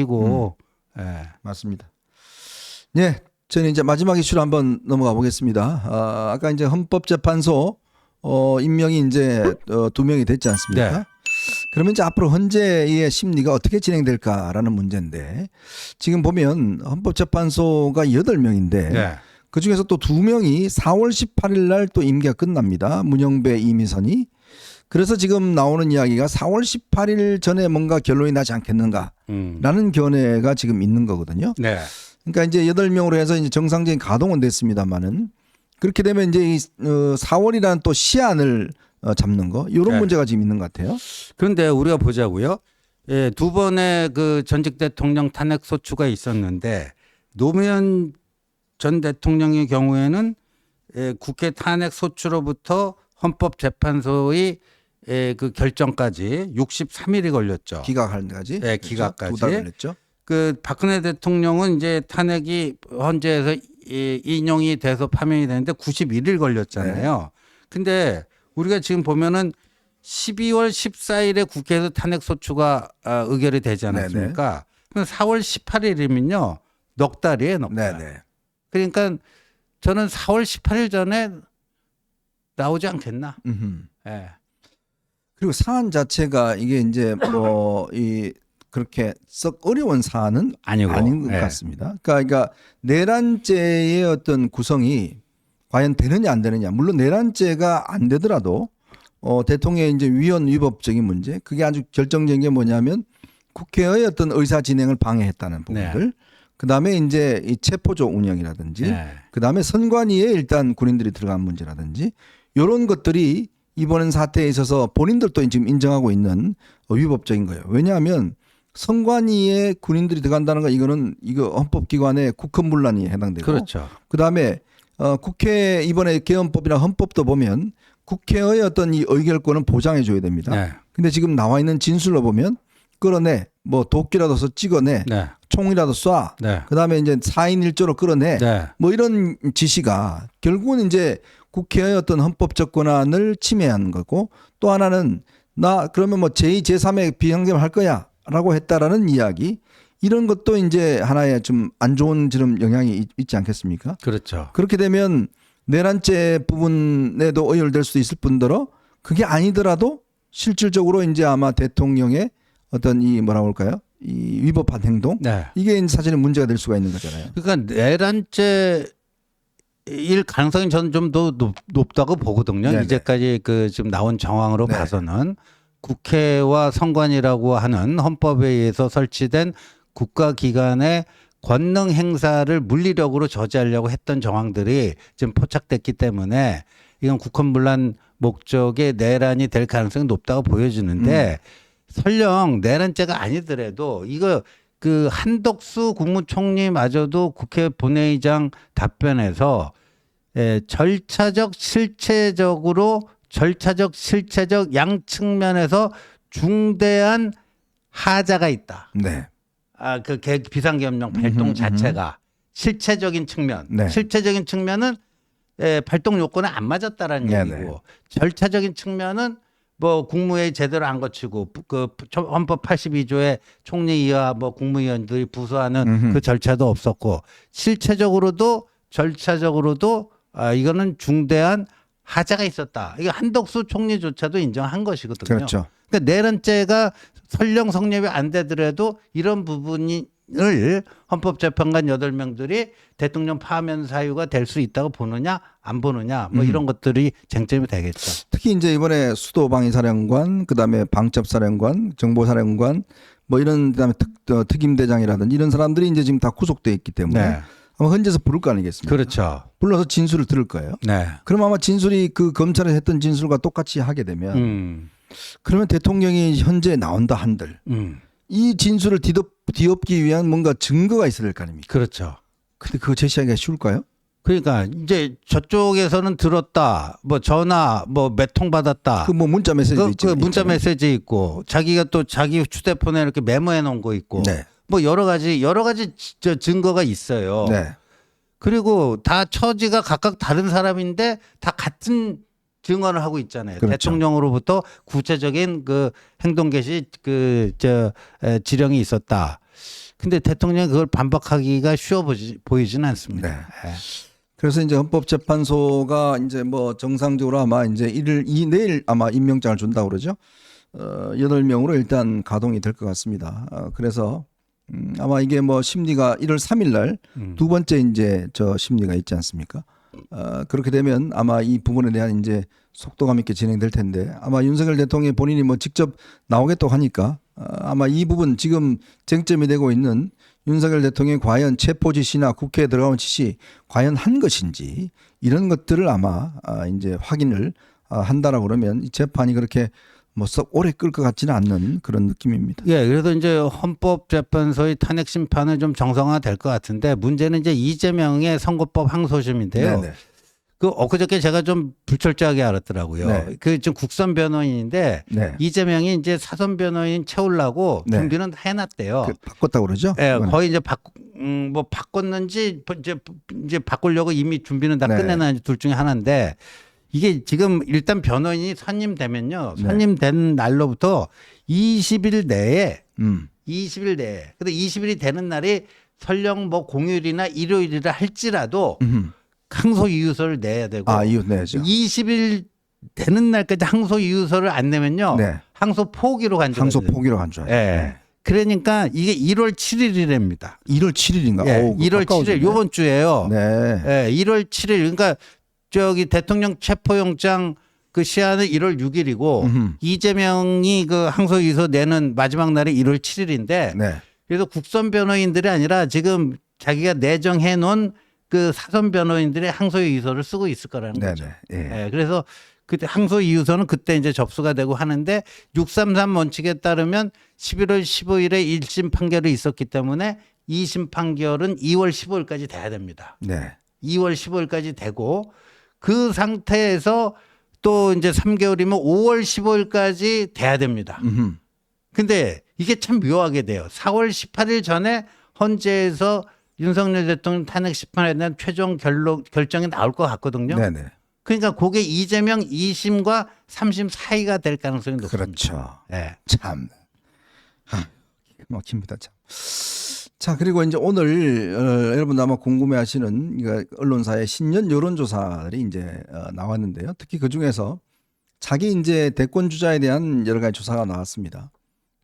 시키고. 예. 맞습니다. 네, 저는 이제 마지막 이슈로 한번 넘어가 보겠습니다. 아까 이제 헌법재판소 임명이 이제 2명이 됐지 않습니까? 네. 그러면 이제 앞으로 헌재의 심리가 어떻게 진행될까라는 문제인데 지금 보면 헌법재판소가 8명인데 네. 그 중에서 또 2명이 4월 18일 날 또 임기가 끝납니다. 문영배, 이미선이. 그래서 지금 나오는 이야기가 4월 18일 전에 뭔가 결론이 나지 않겠는가라는 견해가 지금 있는 거거든요. 네. 그러니까 이제 8명으로 해서 이제 정상적인 가동은 됐습니다만은 그렇게 되면 이제 이 4월이라는 또 시한을 잡는 거 이런 네. 문제가 지금 있는 것 같아요. 그런데 우리가 보자고요. 예, 2번의 그 전직 대통령 탄핵 소추가 있었는데 노무현 전 대통령의 경우에는 국회 탄핵 소추로부터 헌법재판소의 그 결정까지 63일이 걸렸죠. 기각하는데까지. 네, 기각까지. 2달 걸렸죠. 그 박근혜 대통령은 이제 탄핵이 헌재에서 인용이 돼서 파면이 되는데 91일 걸렸잖아요. 근데 우리가 지금 보면은 12월 14일에 국회에서 탄핵 소추가 의결이 되지 않았습니까? 그럼 4월 18일이면요. 넉 달이에요, 넉 달. 네네. 그러니까 저는 4월 18일 전에 나오지 않겠나. 예. 그리고 사안 자체가 이게 이제 이 그렇게 썩 어려운 사안은 아니고. 아닌 것 예. 같습니다. 그러니까 내란죄의 어떤 구성이 과연 되느냐 안 되느냐. 물론 내란죄가 안 되더라도 대통령의 이제 위헌 위법적인 문제 그게 아주 결정적인 게 뭐냐면 국회의 어떤 의사 진행을 방해했다는 부분들. 네. 그다음에 이제 이 체포조 운영이라든지 네. 그다음에 선관위에 일단 군인들이 들어간 문제라든지 이런 것들이 이번 사태에 있어서 본인들도 지금 인정하고 있는 위법적인 거예요. 왜냐하면 선관위에 군인들이 들어간다는 거 이거는 이거 헌법기관의 국헌문란이 해당되고 그렇죠. 그다음에 국회 이번에 개헌법이나 헌법도 보면 국회의 어떤 이 의결권은 보장해 줘야 됩니다. 네. 근데 지금 나와 있는 진술로 보면 끌어내 뭐 도끼라도 써 찍어내 네. 총이라도 쏴 네. 그다음에 이제 4인 1조로 끌어내 네. 뭐 이런 지시가 결국은 이제 국회의 어떤 헌법적 권한을 침해한 거고 또 하나는 나 그러면 뭐 제2, 제3의 비상점을 할 거야 라고 했다라는 이야기 이런 것도 이제 하나의 좀 안 좋은 지금 영향이 있지 않겠습니까? 그렇죠. 그렇게 되면 내란죄 부분에도 의열될 수도 있을 뿐더러 그게 아니더라도 실질적으로 이제 아마 대통령의 어떤 이 뭐라고 할까요? 이 위법한 행동 네. 이게 이제 사실은 문제가 될 수가 있는 거잖아요. 그러니까 내란죄 일 가능성이 저는 좀 더 높다고 보거든요. 네네. 이제까지 그 지금 나온 정황으로 네. 봐서는 국회와 선관위라고 하는 헌법에 의해서 설치된 국가기관의 권능 행사를 물리력으로 저지하려고 했던 정황들이 지금 포착됐기 때문에 이건 국헌문란 목적의 내란이 될 가능성이 높다고 보여지는데 설령 내란죄가 아니더라도 이거 그 한덕수 국무총리마저도 국회 본회의장 답변에서 절차적 실체적 양 측면에서 중대한 하자가 있다. 네. 그 비상계엄령 발동 자체가 실체적인 측면, 네. 실체적인 측면은 발동 요건에 안 맞았다라는 네네. 얘기고 절차적인 측면은 뭐 국무회의 제대로 안 거치고 그 헌법 82조의 총리 이하 뭐 국무위원들이 부서하는 그 절차도 없었고 실체적으로도 절차적으로도 이거는 중대한 하자가 있었다. 이거 한덕수 총리조차도 인정한 것이거든요. 그렇죠. 그러니까 내란죄가 설령 성립이 안 되더라도 이런 부분을 헌법재판관 8명들이 대통령 파면 사유가 될 수 있다고 보느냐 안 보느냐 뭐 이런 것들이 쟁점이 되겠죠. 특히 이제 이번에 수도방위사령관, 그다음에 방첩사령관, 정보사령관 뭐 이런 그다음에 특임대장이라든지 이런 사람들이 이제 지금 다 구속돼 있기 때문에 네. 아마 헌재에서 부를 거 아니겠습니까? 그렇죠. 불러서 진술을 들을 거예요. 네. 그럼 아마 진술이 그 검찰에 했던 진술과 똑같이 하게 되면 그러면 대통령이 현재 나온다 한들 이 진술을 뒤엎기 위한 뭔가 증거가 있어야 될 거 아닙니까? 그렇죠. 근데 그거 제시하기가 쉬울까요? 그러니까 이제 저쪽에서는 들었다, 뭐 전화, 뭐 몇 통 받았다. 그 뭐 문자 메시지도 그 있죠. 문자 메시지 있고 자기가 또 자기 휴대폰에 이렇게 메모해 놓은 거 있고 네. 뭐 여러 가지 증거가 있어요. 네. 그리고 다 처지가 각각 다른 사람인데 다 같은 증언을 하고 있잖아요. 그렇죠. 근데 대통령이 그걸 반박하기가 쉬워 보이지는 않습니다. 네. 예. 그래서 이제 헌법재판소가 이제 뭐 정상적으로 아마 이제 내일 아마 임명장을 준다고 그러죠. 8명으로 일단 가동이 될 것 같습니다. 그래서 아마 이게 뭐 심리가 1월 3일 날 두 번째 이제 저 심리가 있지 않습니까? 그렇게 되면 아마 이 부분에 대한 이제 속도감 있게 진행될 텐데 아마 윤석열 대통령이 본인이 뭐 직접 나오겠다고 하니까 아마 이 부분 지금 쟁점이 되고 있는 윤석열 대통령이 과연 체포 지시나 국회에 들어가는 지시 과연 한 것인지 이런 것들을 아마 이제 확인을 한다라고 그러면 이 재판이 그렇게 뭐 썩 오래 끌 것 같지는 않는 그런 느낌입니다. 예, 그래서 이제 헌법재판소의 탄핵 심판은 좀 정상화될 것 같은데 문제는 이제 이재명의 선거법 항소심인데요. 네네. 그 엊그저께 제가 좀 불철저하게 알았더라고요. 네. 그 지금 국선 변호인인데 네. 이재명이 이제 사선 변호인 채우려고 네. 준비는 해놨대요. 바꿨다고 그러죠? 예, 이번에. 거의 이제 뭐 바꿨는지 이제 바꾸려고 이미 준비는 다 네. 끝내놨는지 둘 중에 하나인데 이게 지금 일단 변호인이 선임되면요. 네. 선임된 날로부터 20일 내에 20일 내에. 근데 20일이 되는 날이 설령 뭐 공휴일이나 일요일이라 할지라도 항소 이유서를 내야 되고 이유 내야죠. 20일 되는 날까지 항소 이유서를 안 내면요. 네. 항소 포기로 간주가 항소 돼요. 포기로 간주하죠. 예. 그러니까 이게 1월 7일이랍니다. 1월 7일인가? 예. 1월 7일 요번 주에요. 네. 예. 1월 7일 그러니까 저기 대통령 체포영장 그 시한은 1월 6일이고 이재명이 그 항소 이유서 내는 마지막 날이 1월 7일인데 네. 그래서 국선 변호인들이 아니라 지금 자기가 내정해 놓은 그 사선 변호인들의 항소 이유서를 쓰고 있을 거라는 거죠. 네네. 예. 예, 그래서 그때 항소 이유서는 그때 이제 접수가 되고 하는데 633 원칙에 따르면 11월 15일에 1심 판결이 있었기 때문에 2심 판결은 2월 15일까지 돼야 됩니다. 네. 2월 15일까지 되고 그 상태에서 또 이제 3개월이면 5월 15일까지 돼야 됩니다. 근데 이게 참 묘하게 돼요. 4월 18일 전에 헌재에서 윤석열 대통령 탄핵 심판에 대한 최종 결정이 나올 것 같거든요. 네네. 그러니까 그게 이재명 2심과 3심 사이가 될 가능성이 높습니다. 그렇죠. 네. 참. 막힙니다. 참. 자, 그리고 이제 오늘 여러분 아마 궁금해하시는 언론사의 신년 여론조사들이 이제 나왔는데요. 특히 그 중에서 자기 이제 대권 주자에 대한 여러 가지 조사가 나왔습니다.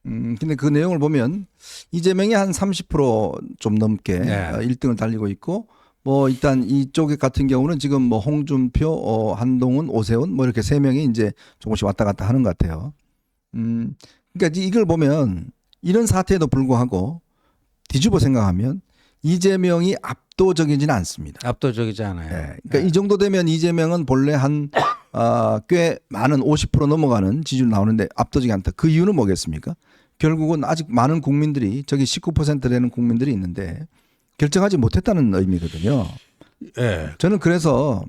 근데 그 내용을 보면 이재명이 한 30%좀 넘게 네. 1등을 달리고 있고 뭐 일단 이쪽 같은 경우는 지금 뭐 홍준표, 한동훈, 오세훈 뭐 이렇게 세 명이 이제 조금씩 왔다 갔다 하는 것 같아요. 그러니까 이걸 보면 이런 사태에도 불구하고 뒤집어 생각하면 이재명이 압도적이지는 않습니다. 압도적이지 않아요. 네. 그러니까 이 정도 되면 이재명은 본래 한 꽤 많은 50% 넘어가는 지지율 나오는데 압도적이 않다. 그 이유는 뭐겠습니까? 결국은 아직 많은 국민들이 저기 19% 되는 국민들이 있는데 결정하지 못했다는 의미거든요. 네. 저는 그래서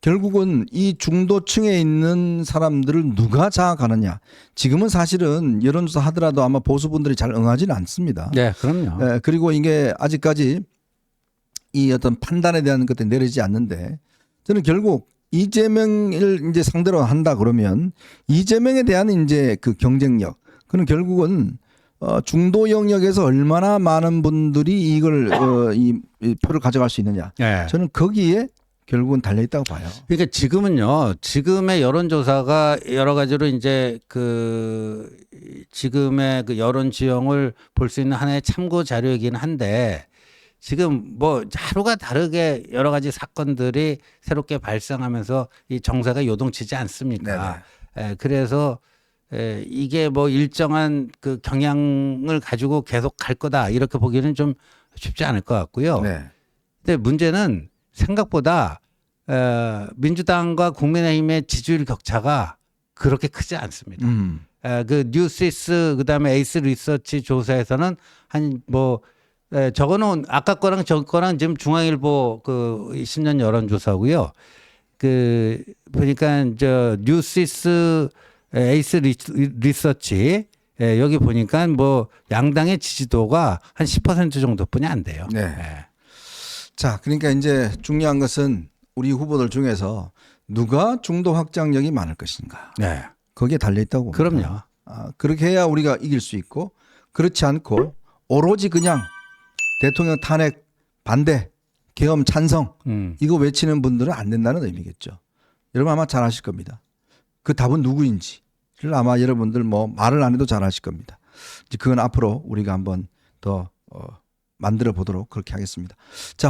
결국은 이 중도층에 있는 사람들을 누가 장악하느냐. 지금은 사실은 여론조사 하더라도 아마 보수분들이 잘 응하지는 않습니다. 네, 그럼요. 네, 그리고 이게 아직까지 이 어떤 판단에 대한 것들이 내리지 않는데 저는 결국 이재명을 이제 상대로 한다 그러면 이재명에 대한 이제 그 경쟁력 그는 결국은 중도 영역에서 얼마나 많은 분들이 이걸 이 표를 가져갈 수 있느냐. 네. 저는 거기에 결국은 달려 있다고 봐요. 그러니까 지금은요. 지금의 여론조사가 여러 가지로 이제 그 지금의 그 여론 지형을 볼 수 있는 하나의 참고 자료이긴 한데 지금 뭐 하루가 다르게 여러 가지 사건들이 새롭게 발생하면서 이 정세가 요동치지 않습니까? 그래서 이게 뭐 일정한 그 경향을 가지고 계속 갈 거다 이렇게 보기는 좀 쉽지 않을 것 같고요. 네. 근데 문제는 생각보다 민주당과 국민의힘의 지지율 격차가 그렇게 크지 않습니다. 그 뉴시스 그다음에 에이스 리서치 조사에서는 한 뭐 저거는 아까 거랑 저 거랑 지금 중앙일보 그 10년 여론조사고요. 그 보니까 저 뉴시스 에이스 리서치 여기 보니까 뭐 양당의 지지도가 한 10% 정도뿐이 안 돼요. 네. 자, 그러니까 이제 중요한 것은 우리 후보들 중에서 누가 중도 확장력이 많을 것인가. 네. 거기에 달려 있다고 봅니다. 그럼요. 그렇게 해야 우리가 이길 수 있고 그렇지 않고 오로지 그냥 대통령 탄핵 반대, 계엄 찬성 이거 외치는 분들은 안 된다는 의미겠죠. 여러분 아마 잘 아실 겁니다. 그 답은 누구인지를 아마 여러분들 뭐 말을 안 해도 잘 아실 겁니다. 이제 그건 앞으로 우리가 한번 더 만들어 보도록 그렇게 하겠습니다. 자,